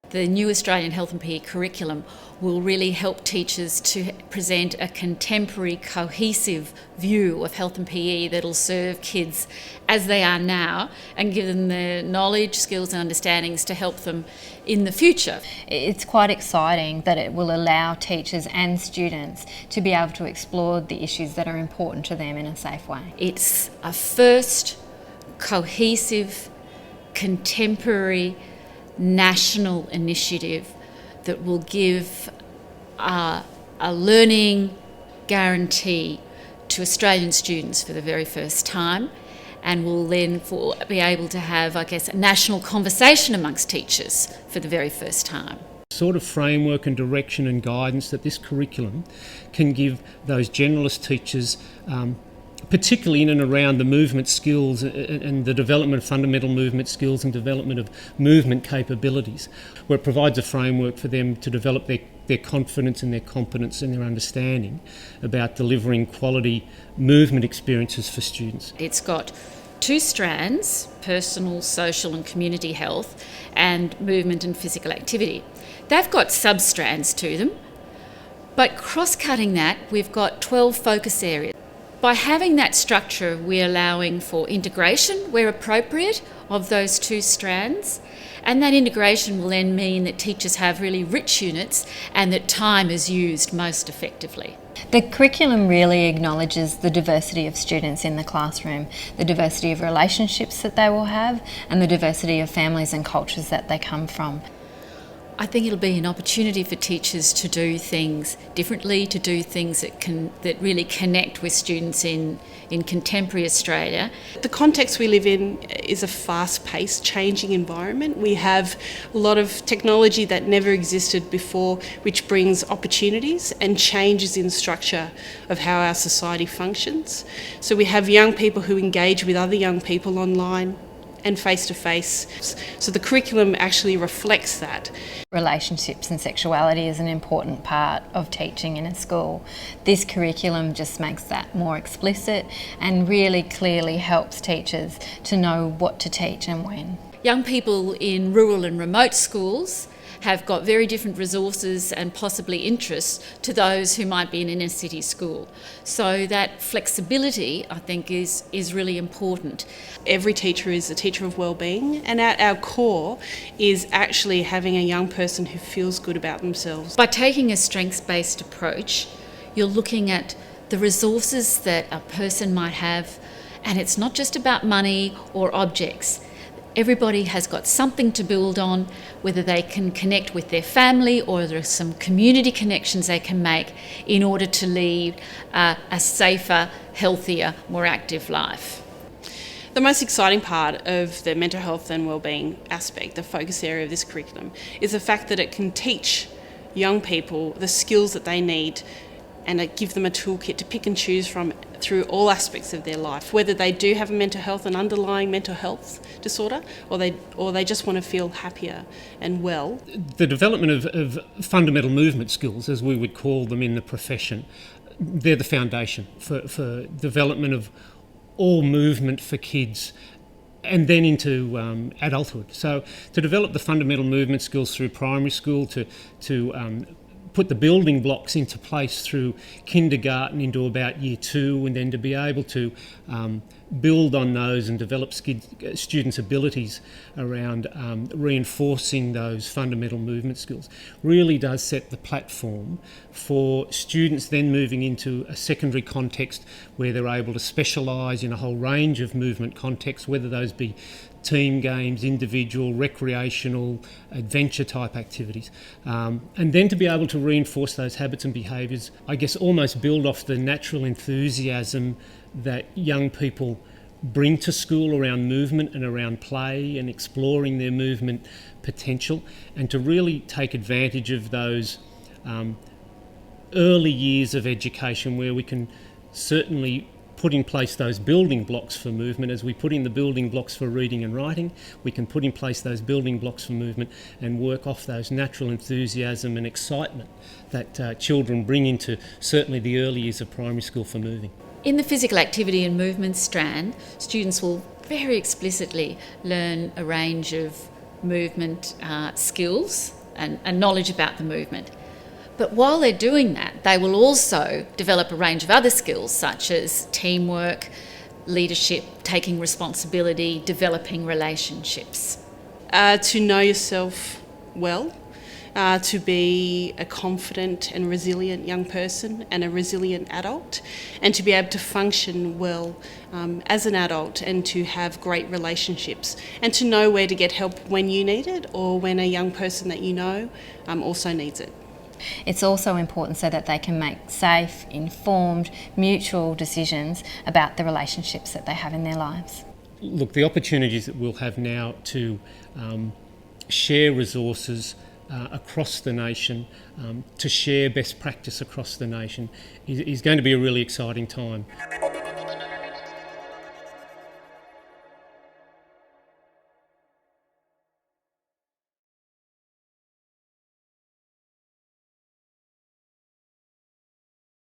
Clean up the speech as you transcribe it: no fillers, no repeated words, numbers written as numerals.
The new Australian Health and PE curriculum will really help teachers to present a contemporary, cohesive view of health and PE that'll serve kids as they are now and give them the knowledge, skills and understandings to help them in the future. It's quite exciting that it will allow teachers and students to be able to explore the issues that are important to them in a safe way. It's a first cohesive, contemporary, national initiative that will give a learning guarantee to Australian students for the very first time, and will then be able to have, I guess, a national conversation amongst teachers for the very first time. Sort of framework and direction and guidance that this curriculum can give those generalist teachers, particularly in and around the movement skills and the development of fundamental movement skills and development of movement capabilities, where it provides a framework for them to develop their confidence and their competence and their understanding about delivering quality movement experiences for students. It's got two strands: personal, social and community health, and movement and physical activity. They've got sub-strands to them, but cross-cutting that, we've got 12 focus areas. By having that structure, we're allowing for integration, where appropriate, of those two strands, and that integration will then mean that teachers have really rich units and that time is used most effectively. The curriculum really acknowledges the diversity of students in the classroom, the diversity of relationships that they will have, and the diversity of families and cultures that they come from. I think it'll be an opportunity for teachers to do things differently, to do things that really connect with students in contemporary Australia. The context we live in is a fast-paced, changing environment. We have a lot of technology that never existed before, which brings opportunities and changes in structure of how our society functions. So we have young people who engage with other young people online and face-to-face. So the curriculum actually reflects that. Relationships and sexuality is an important part of teaching in a school. This curriculum just makes that more explicit and really clearly helps teachers to know what to teach and when. Young people in rural and remote schools have got very different resources and possibly interests to those who might be in an inner city school. So that flexibility, I think, is really important. Every teacher is a teacher of wellbeing, and at our core is actually having a young person who feels good about themselves. By taking a strengths-based approach, you're looking at the resources that a person might have, and it's not just about money or objects. Everybody has got something to build on, whether they can connect with their family or there are some community connections they can make in order to lead a safer, healthier, more active life. The most exciting part of the mental health and wellbeing aspect, the focus area of this curriculum, is the fact that it can teach young people the skills that they need and give them a toolkit to pick and choose from through all aspects of their life, whether they do have a mental health, an underlying mental health disorder, or they just want to feel happier and well. The development of fundamental movement skills, as we would call them in the profession, they're the foundation for development of all movement for kids and then into adulthood. So to develop the fundamental movement skills through primary school, to put the building blocks into place through kindergarten into about year 2, and then to be able to build on those and develop students' abilities around reinforcing those fundamental movement skills really does set the platform for students then moving into a secondary context where they're able to specialise in a whole range of movement contexts, whether those be team games, individual, recreational, adventure type activities, and then to be able to reinforce those habits and behaviours, I guess almost build off the natural enthusiasm that young people bring to school around movement and around play and exploring their movement potential, and to really take advantage of those early years of education where we can certainly put in place those building blocks for movement. As we put in the building blocks for reading and writing, we can put in place those building blocks for movement and work off those natural enthusiasm and excitement that children bring into certainly the early years of primary school for moving. In the physical activity and movement strand, students will very explicitly learn a range of movement skills and knowledge about the movement. But while they're doing that, they will also develop a range of other skills such as teamwork, leadership, taking responsibility, developing relationships. To know yourself well, to be a confident and resilient young person and a resilient adult, and to be able to function well as an adult and to have great relationships, and to know where to get help when you need it or when a young person that you know also needs it. It's also important so that they can make safe, informed, mutual decisions about the relationships that they have in their lives. Look, the opportunities that we'll have now to share resources across the nation, to share best practice across the nation is going to be a really exciting time.